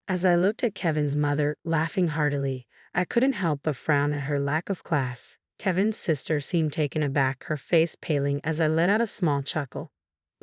As I looked at Kevin's mother, laughing heartily, I couldn't help but frown at her lack of class. Kevin's sister seemed taken aback, her face paling as I let out a small chuckle.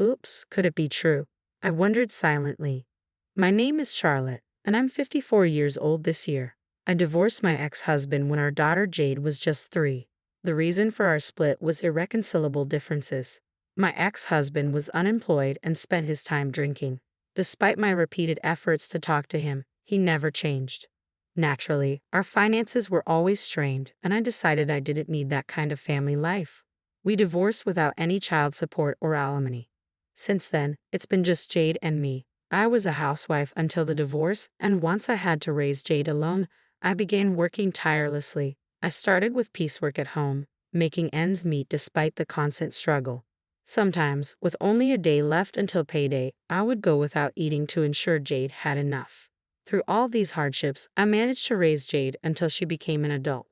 Oops, could it be true? I wondered silently. My name is Charlotte, and I'm 54 years old this year. I divorced my ex-husband when our daughter Jade was just 3. The reason for our split was irreconcilable differences. My ex-husband was unemployed and spent his time drinking. Despite my repeated efforts to talk to him, he never changed. Naturally, our finances were always strained, and I decided I didn't need that kind of family life. We divorced without any child support or alimony. Since then, it's been just Jade and me. I was a housewife until the divorce, and once I had to raise Jade alone, I began working tirelessly. I started with piecework at home, making ends meet despite the constant struggle. Sometimes, with only a day left until payday, I would go without eating to ensure Jade had enough. Through all these hardships, I managed to raise Jade until she became an adult.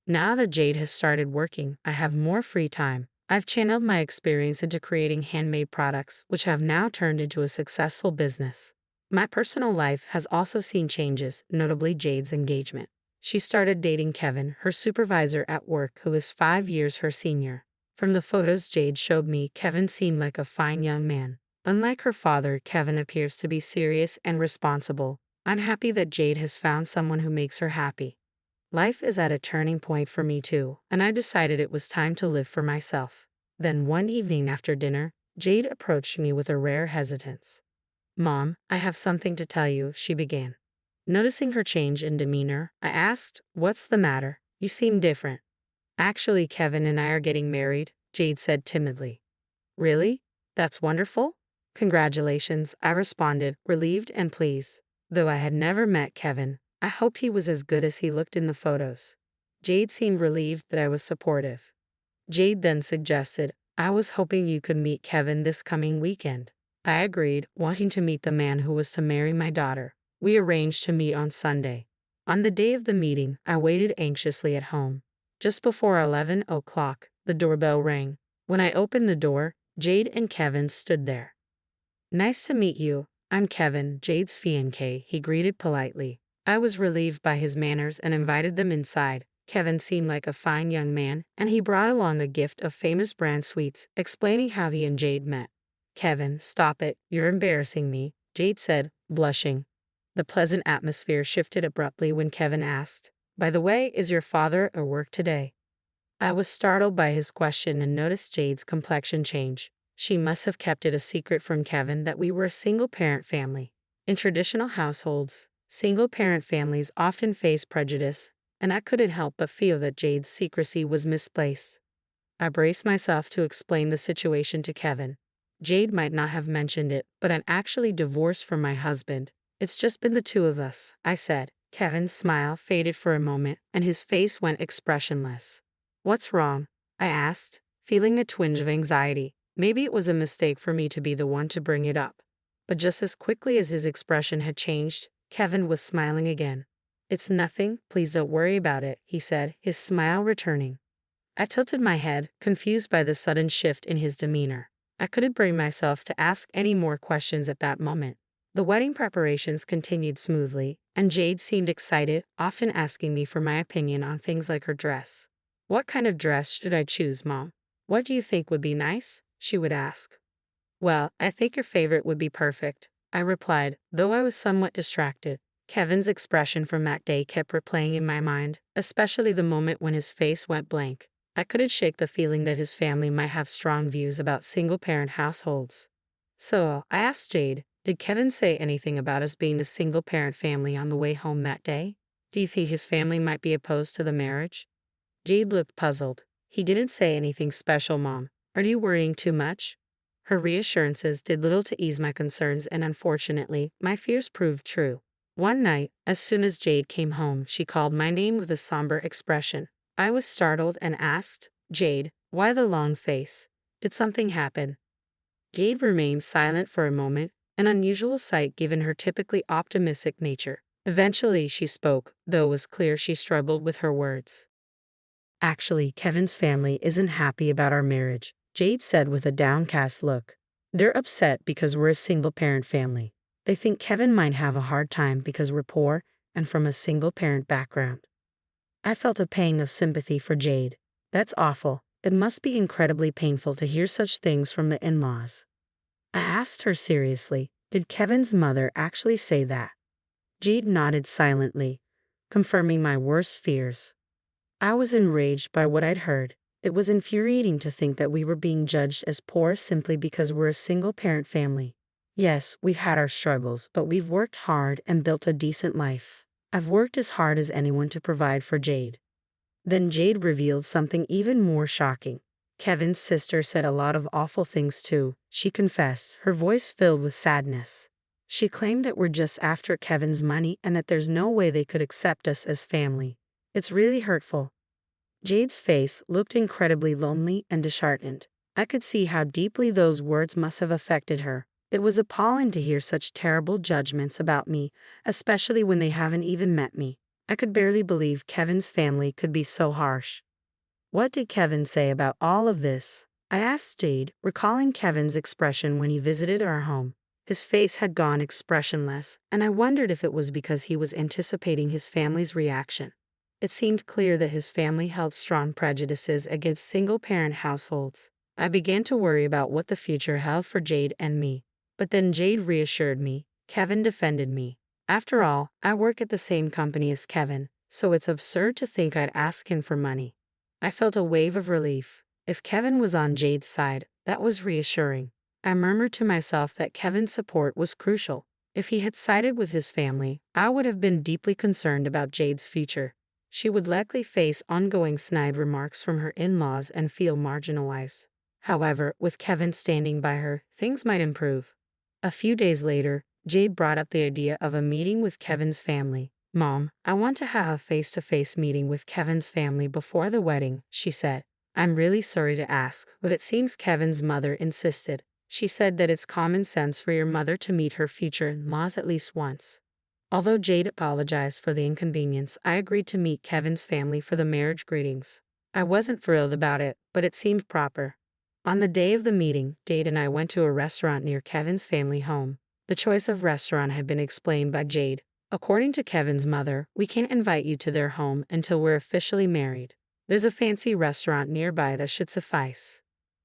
Now that Jade has started working, I have more free time. I've channeled my experience into creating handmade products, which have now turned into a successful business. My personal life has also seen changes, notably Jade's engagement. She started dating Kevin, her supervisor at work, who is 5 years her senior. From the photos Jade showed me, Kevin seemed like a fine young man. Unlike her father, Kevin appears to be serious and responsible. I'm happy that Jade has found someone who makes her happy. Life is at a turning point for me too, and I decided it was time to live for myself. Then one evening after dinner, Jade approached me with a rare hesitance. "Mom, I have something to tell you," she began. Noticing her change in demeanor, I asked, "What's the matter? You seem different." "Actually, Kevin and I are getting married," Jade said timidly. "Really? That's wonderful." "Congratulations," I responded, relieved and pleased. Though I had never met Kevin, I hoped he was as good as he looked in the photos. Jade seemed relieved that I was supportive. Jade then suggested, "I was hoping you could meet Kevin this coming weekend." I agreed, wanting to meet the man who was to marry my daughter. We arranged to meet on Sunday. On the day of the meeting, I waited anxiously at home. Just before 11 o'clock, the doorbell rang. When I opened the door, Jade and Kevin stood there. "Nice to meet you. I'm Kevin, Jade's fiancé," he greeted politely. I was relieved by his manners and invited them inside. Kevin seemed like a fine young man, and he brought along a gift of famous brand sweets, explaining how he and Jade met. "Kevin, stop it, you're embarrassing me," Jade said, blushing. The pleasant atmosphere shifted abruptly when Kevin asked, "By the way, is your father at work today?" I was startled by his question and noticed Jade's complexion change. She must have kept it a secret from Kevin that we were a single-parent family. In traditional households, single-parent families often face prejudice, and I couldn't help but feel that Jade's secrecy was misplaced. I braced myself to explain the situation to Kevin. "Jade might not have mentioned it, but I'm actually divorced from my husband. It's just been the two of us," I said. Kevin's smile faded for a moment, and his face went expressionless. "What's wrong?" I asked, feeling a twinge of anxiety. Maybe it was a mistake for me to be the one to bring it up. But just as quickly as his expression had changed, Kevin was smiling again. "It's nothing, please don't worry about it," he said, his smile returning. I tilted my head, confused by the sudden shift in his demeanor. I couldn't bring myself to ask any more questions at that moment. The wedding preparations continued smoothly, and Jade seemed excited, often asking me for my opinion on things like her dress. "What kind of dress should I choose, Mom? What do you think would be nice?" she would ask. "Well, I think your favorite would be perfect," I replied, though I was somewhat distracted. Kevin's expression from that day kept replaying in my mind, especially the moment when his face went blank. I couldn't shake the feeling that his family might have strong views about single-parent households. So, I asked Jade, "Did Kevin say anything about us being a single-parent family on the way home that day? Do you think his family might be opposed to the marriage?" Jade looked puzzled. "He didn't say anything special, Mom. Are you worrying too much?" Her reassurances did little to ease my concerns, and unfortunately, my fears proved true. One night, as soon as Jade came home, she called my name with a somber expression. I was startled and asked, "Jade, why the long face? Did something happen?" Jade remained silent for a moment, an unusual sight given her typically optimistic nature. Eventually she spoke, though it was clear she struggled with her words. "Actually, Kevin's family isn't happy about our marriage," Jade said with a downcast look. "They're upset because we're a single-parent family. They think Kevin might have a hard time because we're poor and from a single-parent background. I felt a pang of sympathy for Jade. That's awful. It must be incredibly painful to hear such things from the in-laws. I asked her seriously, did Kevin's mother actually say that? Jade nodded silently, confirming my worst fears. I was enraged by what I'd heard. It was infuriating to think that we were being judged as poor simply because we're a single-parent family. Yes, we've had our struggles, but we've worked hard and built a decent life. I've worked as hard as anyone to provide for Jade. Then Jade revealed something even more shocking. Kevin's sister said a lot of awful things too, she confessed, her voice filled with sadness. She claimed that we're just after Kevin's money and that there's no way they could accept us as family. It's really hurtful. Jade's face looked incredibly lonely and disheartened. I could see how deeply those words must have affected her. It was appalling to hear such terrible judgments about me, especially when they haven't even met me. I could barely believe Kevin's family could be so harsh. What did Kevin say about all of this? I asked Jade, recalling Kevin's expression when he visited our home. His face had gone expressionless, and I wondered if it was because he was anticipating his family's reaction. It seemed clear that his family held strong prejudices against single-parent households. I began to worry about what the future held for Jade and me. But then Jade reassured me. Kevin defended me. After all, I work at the same company as Kevin, so it's absurd to think I'd ask him for money. I felt a wave of relief. If Kevin was on Jade's side, that was reassuring. I murmured to myself that Kevin's support was crucial. If he had sided with his family, I would have been deeply concerned about Jade's future. She would likely face ongoing snide remarks from her in-laws and feel marginalized. However, with Kevin standing by her, things might improve. A few days later, Jade brought up the idea of a meeting with Kevin's family. "Mom, I want to have a face-to-face meeting with Kevin's family before the wedding," she said. "I'm really sorry to ask, but it seems Kevin's mother insisted. She said that it's common sense for your mother to meet her future in-laws at least once." Although Jade apologized for the inconvenience, I agreed to meet Kevin's family for the marriage greetings. I wasn't thrilled about it, but it seemed proper. On the day of the meeting, Jade and I went to a restaurant near Kevin's family home. The choice of restaurant had been explained by Jade. "According to Kevin's mother, we can't invite you to their home until we're officially married. There's a fancy restaurant nearby that should suffice."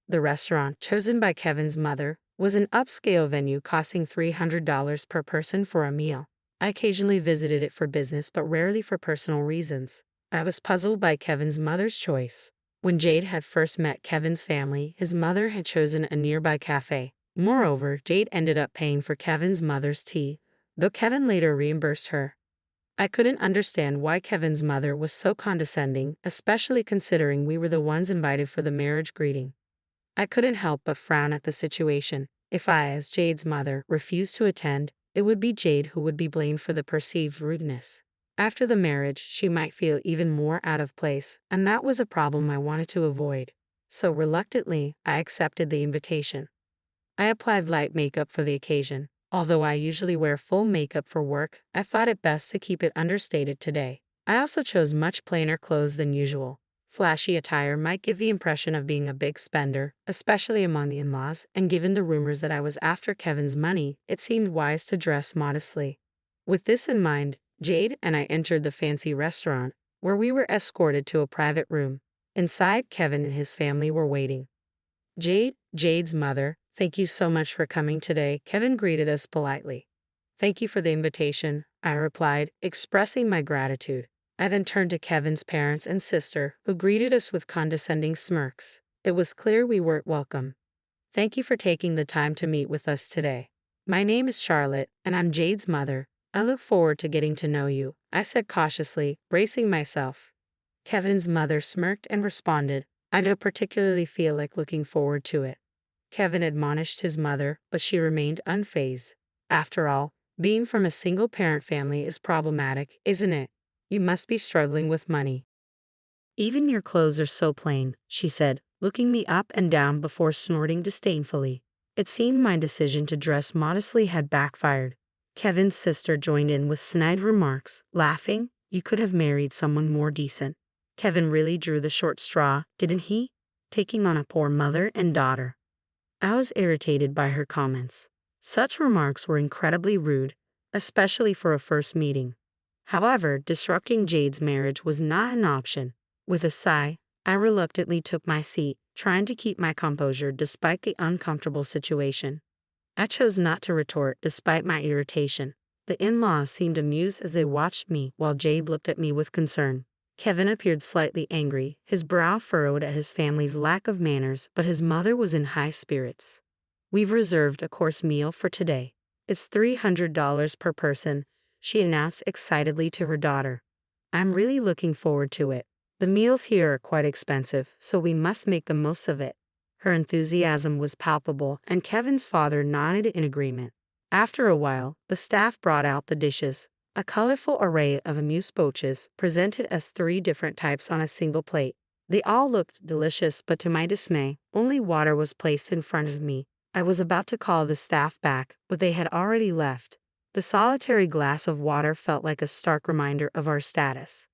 The restaurant, chosen by Kevin's mother, was an upscale venue costing $300 per person for a meal. I occasionally visited it for business but rarely for personal reasons. I was puzzled by Kevin's mother's choice. When Jade had first met Kevin's family, his mother had chosen a nearby cafe. Moreover, Jade ended up paying for Kevin's mother's tea, though Kevin later reimbursed her. I couldn't understand why Kevin's mother was so condescending, especially considering we were the ones invited for the marriage greeting. I couldn't help but frown at the situation. If I, as Jade's mother, refused to attend, it would be Jade who would be blamed for the perceived rudeness. After the marriage, she might feel even more out of place, and that was a problem I wanted to avoid. So reluctantly, I accepted the invitation. I applied light makeup for the occasion. Although I usually wear full makeup for work, I thought it best to keep it understated today. I also chose much plainer clothes than usual. Flashy attire might give the impression of being a big spender, especially among the in-laws, and given the rumors that I was after Kevin's money, it seemed wise to dress modestly. With this in mind, Jade and I entered the fancy restaurant, where we were escorted to a private room. Inside, Kevin and his family were waiting. Jade's mother, "Thank you so much for coming today," Kevin greeted us politely. "Thank you for the invitation," I replied, expressing my gratitude. I then turned to Kevin's parents and sister, who greeted us with condescending smirks. It was clear we weren't welcome. "Thank you for taking the time to meet with us today. My name is Charlotte, and I'm Jade's mother. I look forward to getting to know you," I said cautiously, bracing myself. Kevin's mother smirked and responded, "I don't particularly feel like looking forward to it." Kevin admonished his mother, but she remained unfazed. "After all, being from a single-parent family is problematic, isn't it? You must be struggling with money." "Even your clothes are so plain," she said, looking me up and down before snorting disdainfully. It seemed my decision to dress modestly had backfired. Kevin's sister joined in with snide remarks, laughing. "You could have married someone more decent." Kevin really drew the short straw, didn't he? Taking on a poor mother and daughter. I was irritated by her comments. Such remarks were incredibly rude, especially for a first meeting. However, disrupting Jade's marriage was not an option. With a sigh, I reluctantly took my seat, trying to keep my composure despite the uncomfortable situation. I chose not to retort despite my irritation. The in-laws seemed amused as they watched me while Jade looked at me with concern. Kevin appeared slightly angry, his brow furrowed at his family's lack of manners, but his mother was in high spirits. "We've reserved a course meal for today. It's $300 per person," she announced excitedly to her daughter. "I'm really looking forward to it. The meals here are quite expensive, so we must make the most of it." Her enthusiasm was palpable, and Kevin's father nodded in agreement. After a while, the staff brought out the dishes, a colorful array of amuse-bouches presented as 3 different types on a single plate. They all looked delicious, but to my dismay, only water was placed in front of me. I was about to call the staff back, but they had already left. The solitary glass of water felt like a stark reminder of our status.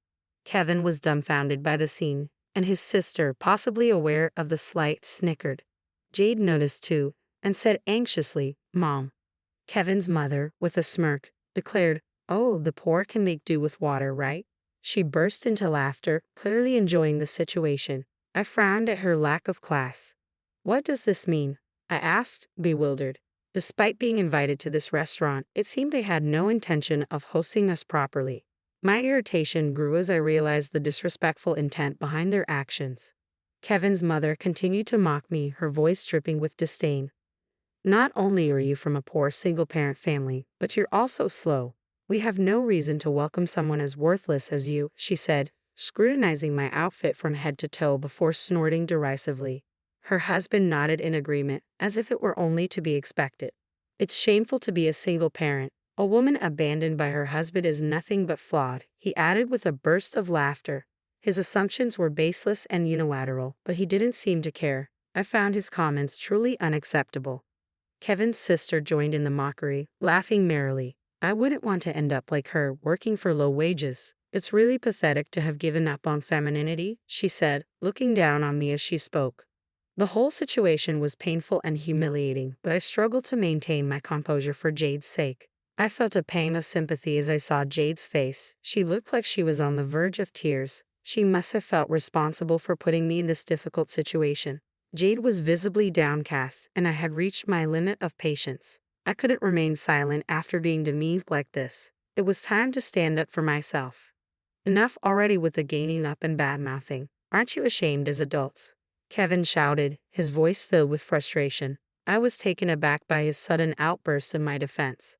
Kevin was dumbfounded by the scene, and his sister, possibly aware of the slight, snickered. Jade noticed too, and said anxiously, "Mom." Kevin's mother, with a smirk, declared, "Oh, the poor can make do with water, right?" She burst into laughter, clearly enjoying the situation. I frowned at her lack of class. "What does this mean?" I asked, bewildered. Despite being invited to this restaurant, it seemed they had no intention of hosting us properly. My irritation grew as I realized the disrespectful intent behind their actions. Kevin's mother continued to mock me, her voice dripping with disdain. "Not only are you from a poor single-parent family, but you're also slow. We have no reason to welcome someone as worthless as you," she said, scrutinizing my outfit from head to toe before snorting derisively. Her husband nodded in agreement, as if it were only to be expected. "It's shameful to be a single parent. A woman abandoned by her husband is nothing but flawed," he added with a burst of laughter. His assumptions were baseless and unilateral, but he didn't seem to care. I found his comments truly unacceptable. Kevin's sister joined in the mockery, laughing merrily. "I wouldn't want to end up like her, working for low wages. It's really pathetic to have given up on femininity," she said, looking down on me as she spoke. The whole situation was painful and humiliating, but I struggled to maintain my composure for Jade's sake. I felt a pang of sympathy as I saw Jade's face. She looked like she was on the verge of tears. She must have felt responsible for putting me in this difficult situation. Jade was visibly downcast, and I had reached my limit of patience. I couldn't remain silent after being demeaned like this. It was time to stand up for myself. "Enough already with the gaining up and bad-mouthing. Aren't you ashamed as adults?" Kevin shouted, his voice filled with frustration. I was taken aback by his sudden outburst in my defense.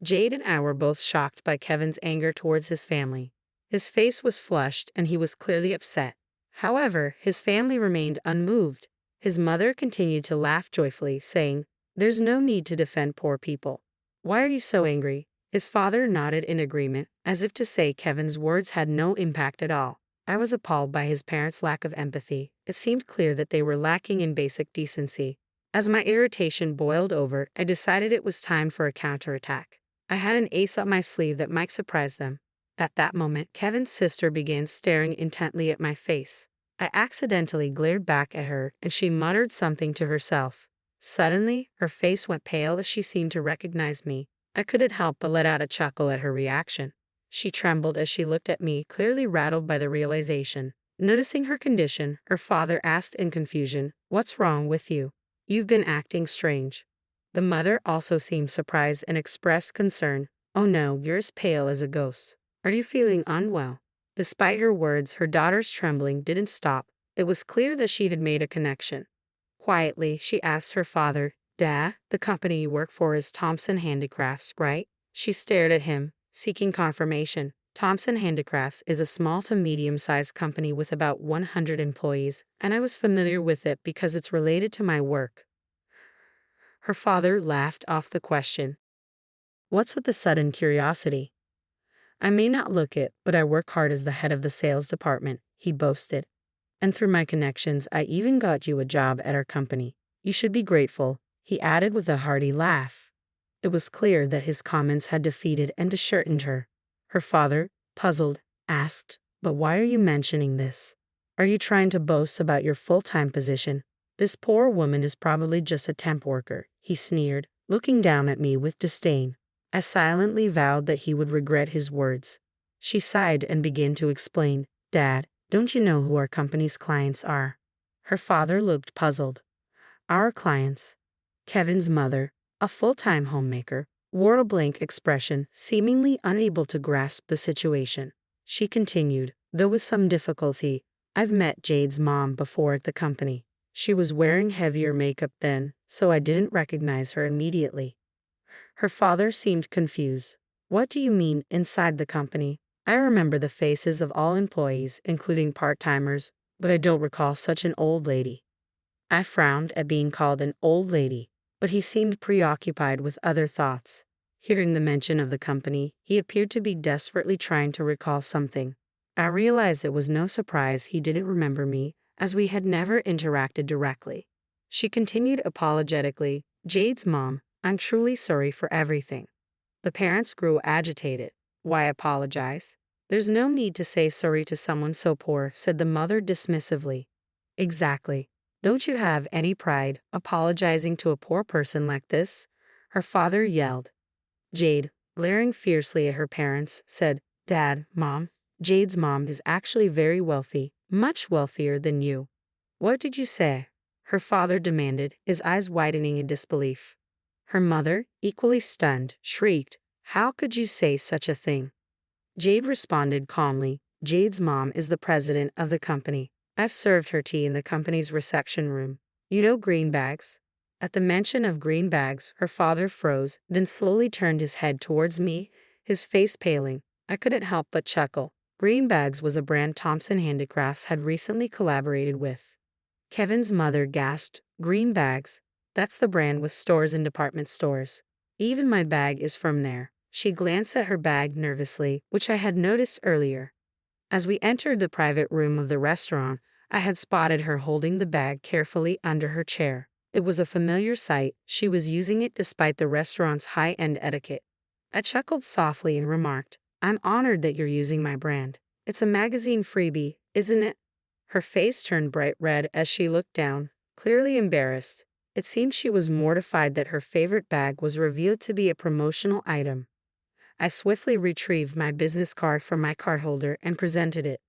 Jade and I were both shocked by Kevin's anger towards his family. His face was flushed, and he was clearly upset. However, his family remained unmoved. His mother continued to laugh joyfully, saying, "There's no need to defend poor people. Why are you so angry?" His father nodded in agreement, as if to say Kevin's words had no impact at all. I was appalled by his parents' lack of empathy. It seemed clear that they were lacking in basic decency. As my irritation boiled over, I decided it was time for a counterattack. I had an ace up my sleeve that might surprise them. At that moment, Kevin's sister began staring intently at my face. I accidentally glared back at her, and she muttered something to herself. Suddenly, her face went pale as she seemed to recognize me. I couldn't help but let out a chuckle at her reaction. She trembled as she looked at me, clearly rattled by the realization. Noticing her condition, her father asked in confusion, "What's wrong with you? You've been acting strange." The mother also seemed surprised and expressed concern. "Oh no, you're as pale as a ghost. Are you feeling unwell?" Despite her words, her daughter's trembling didn't stop. It was clear that she had made a connection. Quietly, she asked her father, "Dad, the company you work for is Thompson Handicrafts, right?" She stared at him, seeking confirmation. Thompson Handicrafts is a small to medium-sized company with about 100 employees, and I was familiar with it because it's related to my work. Her father laughed off the question. "What's with the sudden curiosity?" "I may not look it, but I work hard as the head of the sales department," he boasted. "And through my connections, I even got you a job at our company. You should be grateful," he added with a hearty laugh. It was clear that his comments had defeated and disheartened her. Her father, puzzled, asked, "But why are you mentioning this? Are you trying to boast about your full-time position? This poor woman is probably just a temp worker," he sneered, looking down at me with disdain. I silently vowed that he would regret his words. She sighed and began to explain. Dad, don't you know who our company's clients are? Her father looked puzzled. Our clients. Kevin's mother, a full-time homemaker, wore a blank expression, seemingly unable to grasp the situation. She continued, though with some difficulty, I've met Jade's mom before at the company. She was wearing heavier makeup then, so I didn't recognize her immediately. Her father seemed confused. What do you mean, inside the company? I remember the faces of all employees, including part-timers, but I don't recall such an old lady. I frowned at being called an old lady, but he seemed preoccupied with other thoughts. Hearing the mention of the company, he appeared to be desperately trying to recall something. I realized it was no surprise he didn't remember me, as we had never interacted directly. She continued apologetically, Jade's mom, I'm truly sorry for everything. The parents grew agitated. Why apologize? There's no need to say sorry to someone so poor, said the mother dismissively. Exactly. Don't you have any pride, apologizing to a poor person like this? Her father yelled. Jade, glaring fiercely at her parents, said, Dad, Mom, Jade's mom is actually very wealthy, much wealthier than you. What did you say? Her father demanded, his eyes widening in disbelief. Her mother, equally stunned, shrieked, How could you say such a thing? Jade responded calmly, Jade's mom is the president of the company. I've served her tea in the company's reception room. You know greenbags? At the mention of greenbags, her father froze, then slowly turned his head towards me, his face paling. I couldn't help but chuckle. Greenbags was a brand Thompson Handicrafts had recently collaborated with. Kevin's mother gasped, Greenbags? That's the brand with stores and department stores. Even my bag is from there. She glanced at her bag nervously, which I had noticed earlier. As we entered the private room of the restaurant, I had spotted her holding the bag carefully under her chair. It was a familiar sight. She was using it despite the restaurant's high-end etiquette. I chuckled softly and remarked, I'm honored that you're using my brand. It's a magazine freebie, isn't it? Her face turned bright red as she looked down, clearly embarrassed. It seemed she was mortified that her favorite bag was revealed to be a promotional item. I swiftly retrieved my business card from my cardholder and presented it.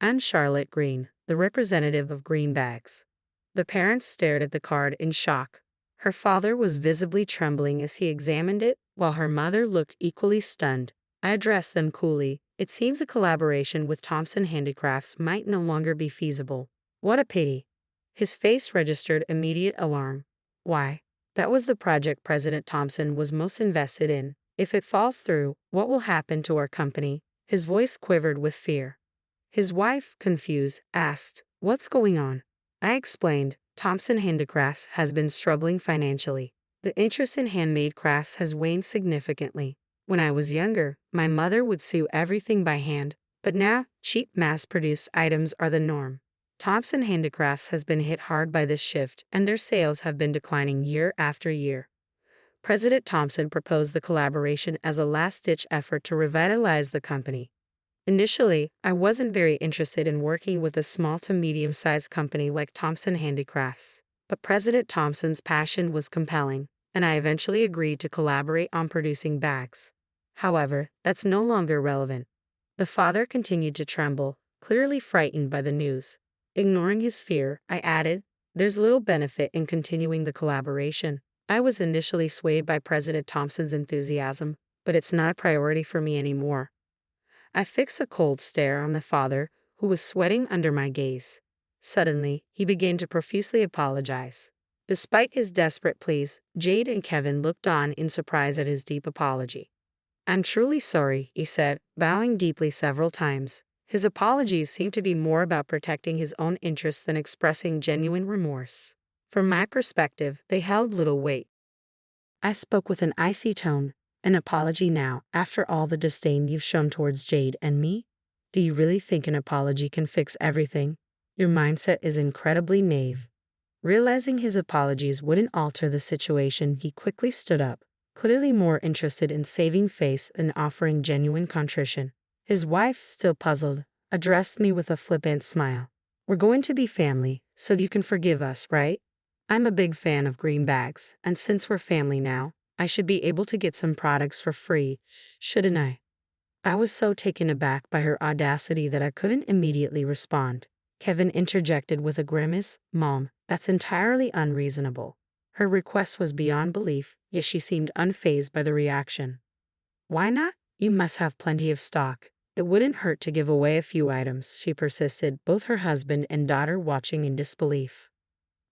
I'm Charlotte Green, the representative of Greenbags. The parents stared at the card in shock. Her father was visibly trembling as he examined it, while her mother looked equally stunned. I addressed them coolly. It seems a collaboration with Thompson Handicrafts might no longer be feasible. What a pity. His face registered immediate alarm. Why? That was the project President Thompson was most invested in. If it falls through, what will happen to our company? His voice quivered with fear. His wife, confused, asked, What's going on? I explained, Thompson Handicrafts has been struggling financially. The interest in handmade crafts has waned significantly. When I was younger, my mother would sew everything by hand, but now, cheap mass-produced items are the norm. Thompson Handicrafts has been hit hard by this shift, and their sales have been declining year after year. President Thompson proposed the collaboration as a last-ditch effort to revitalize the company. Initially, I wasn't very interested in working with a small to medium-sized company like Thompson Handicrafts, but President Thompson's passion was compelling, and I eventually agreed to collaborate on producing bags. However, that's no longer relevant. The father continued to tremble, clearly frightened by the news. Ignoring his fear, I added, There's little benefit in continuing the collaboration. I was initially swayed by President Thompson's enthusiasm, but it's not a priority for me anymore. I fixed a cold stare on the father, who was sweating under my gaze. Suddenly, he began to profusely apologize. Despite his desperate pleas, Jade and Kevin looked on in surprise at his deep apology. I'm truly sorry, he said, bowing deeply several times. His apologies seemed to be more about protecting his own interests than expressing genuine remorse. From my perspective, they held little weight. I spoke with an icy tone. An apology now, after all the disdain you've shown towards Jade and me? Do you really think an apology can fix everything? Your mindset is incredibly naive. Realizing his apologies wouldn't alter the situation, he quickly stood up, clearly more interested in saving face than offering genuine contrition. His wife, still puzzled, addressed me with a flippant smile. We're going to be family, so you can forgive us, right? I'm a big fan of greenbags, and since we're family now, I should be able to get some products for free, shouldn't I? I was so taken aback by her audacity that I couldn't immediately respond. Kevin interjected with a grimace, "Mom, that's entirely unreasonable." Her request was beyond belief, yet she seemed unfazed by the reaction. "Why not? You must have plenty of stock. It wouldn't hurt to give away a few items," she persisted, both her husband and daughter watching in disbelief.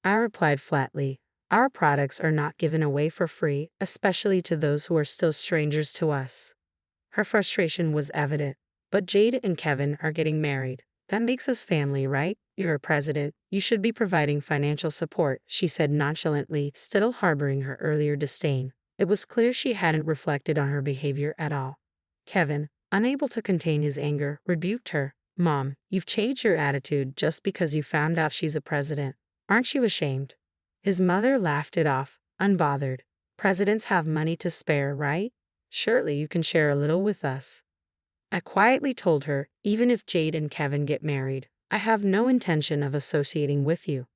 I replied flatly, "Our products are not given away for free, especially to those who are still strangers to us." Her frustration was evident. "But Jade and Kevin are getting married. That makes us family, right? You're a president. You should be providing financial support," she said nonchalantly, still harboring her earlier disdain. It was clear she hadn't reflected on her behavior at all. Kevin, unable to contain his anger, rebuked her. "Mom, you've changed your attitude just because you found out she's a president. Aren't you ashamed?" His mother laughed it off, unbothered. "Presidents have money to spare, right? Surely you can share a little with us." I quietly told her, "Even if Jade and Kevin get married, I have no intention of associating with you."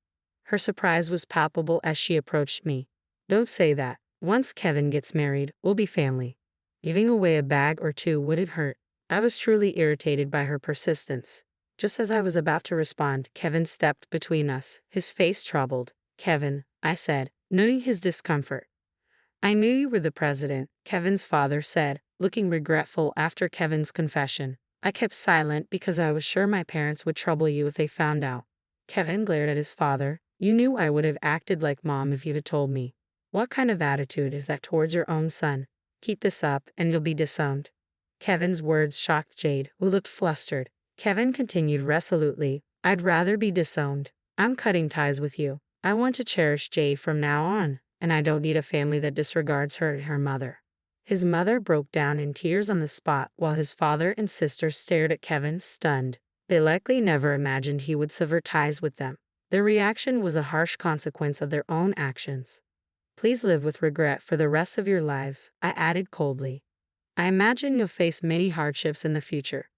Her surprise was palpable as she approached me. "Don't say that. Once Kevin gets married, we'll be family. Giving away a bag or two wouldn't hurt." I was truly irritated by her persistence. Just as I was about to respond, Kevin stepped between us, his face troubled. "Kevin," I said, noting his discomfort. "I knew you were the president," Kevin's father said, looking regretful after Kevin's confession. "I kept silent because I was sure my parents would trouble you if they found out." Kevin glared at his father. "You knew I would have acted like Mom if you'd have told me. What kind of attitude is that towards your own son? Keep this up and you'll be disowned." Kevin's words shocked Jade, who looked flustered. Kevin continued resolutely, "I'd rather be disowned. I'm cutting ties with you. I want to cherish Jade from now on, and I don't need a family that disregards her and her mother." His mother broke down in tears on the spot while his father and sister stared at Kevin, stunned. They likely never imagined he would sever ties with them. Their reaction was a harsh consequence of their own actions. "Please live with regret for the rest of your lives," I added coldly. "I imagine you'll face many hardships in the future."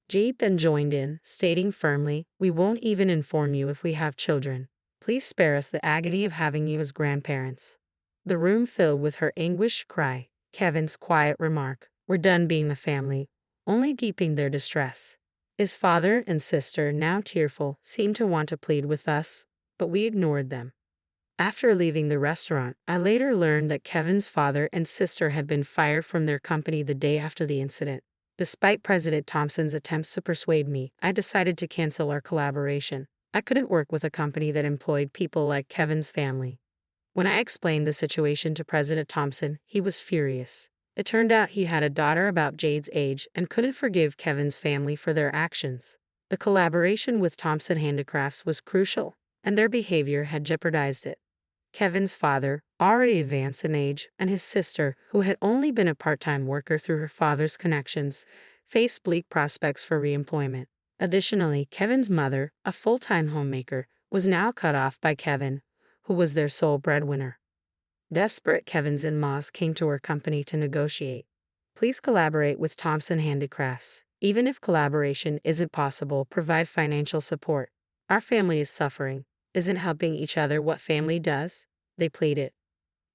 Jade then joined in, stating firmly, "We won't even inform you if we have children. Please spare us the agony of having you as grandparents." The room filled with her anguished cry. Kevin's quiet remark, "We're done being a family," only deepened their distress. His father and sister, now tearful, seemed to want to plead with us, but we ignored them. After leaving the restaurant, I later learned that Kevin's father and sister had been fired from their company the day after the incident. Despite President Thompson's attempts to persuade me, I decided to cancel our collaboration. I couldn't work with a company that employed people like Kevin's family. When I explained the situation to President Thompson, he was furious. It turned out he had a daughter about Jade's age and couldn't forgive Kevin's family for their actions. The collaboration with Thompson Handicrafts was crucial, and their behavior had jeopardized it. Kevin's father, already advanced in age, and his sister, who had only been a part-time worker through her father's connections, faced bleak prospects for reemployment. Additionally, Kevin's mother, a full-time homemaker, was now cut off by Kevin, who was their sole breadwinner. Desperate, Kevin's in-laws came to our company to negotiate. "Please collaborate with Thompson Handicrafts. Even if collaboration isn't possible, provide financial support. Our family is suffering. Isn't helping each other what family does?" they pleaded.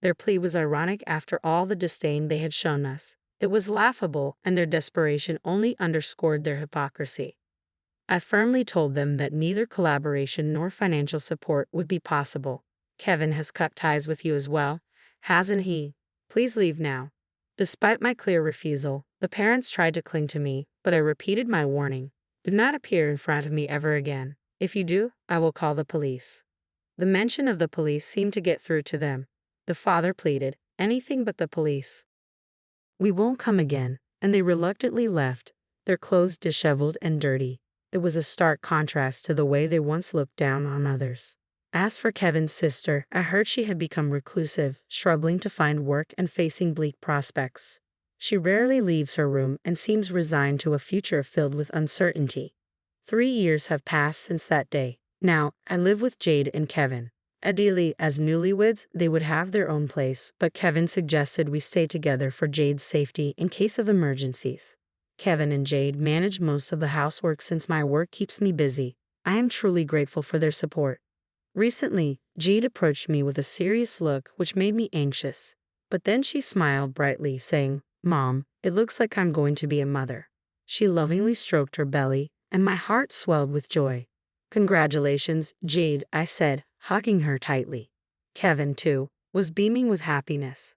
Their plea was ironic after all the disdain they had shown us. It was laughable, and their desperation only underscored their hypocrisy. I firmly told them that neither collaboration nor financial support would be possible. "Kevin has cut ties with you as well, hasn't he? Please leave now." Despite my clear refusal, the parents tried to cling to me, but I repeated my warning. "Do not appear in front of me ever again. If you do, I will call the police." The mention of the police seemed to get through to them. The father pleaded, "Anything but the police. We won't come again," and they reluctantly left, their clothes disheveled and dirty. It was a stark contrast to the way they once looked down on others. As for Kevin's sister, I heard she had become reclusive, struggling to find work and facing bleak prospects. She rarely leaves her room and seems resigned to a future filled with uncertainty. 3 years have passed since that day. Now, I live with Jade and Kevin. Ideally, as newlyweds, they would have their own place, but Kevin suggested we stay together for Jade's safety in case of emergencies. Kevin and Jade manage most of the housework since my work keeps me busy. I am truly grateful for their support. Recently, Jade approached me with a serious look which made me anxious. But then she smiled brightly, saying, "Mom, it looks like I'm going to be a mother." She lovingly stroked her belly, and my heart swelled with joy. "Congratulations, Jade," I said, hugging her tightly. Kevin, too, was beaming with happiness.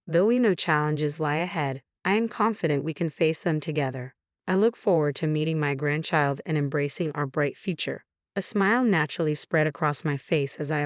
Though we know challenges lie ahead, I am confident we can face them together. I look forward to meeting my grandchild and embracing our bright future. A smile naturally spread across my face as I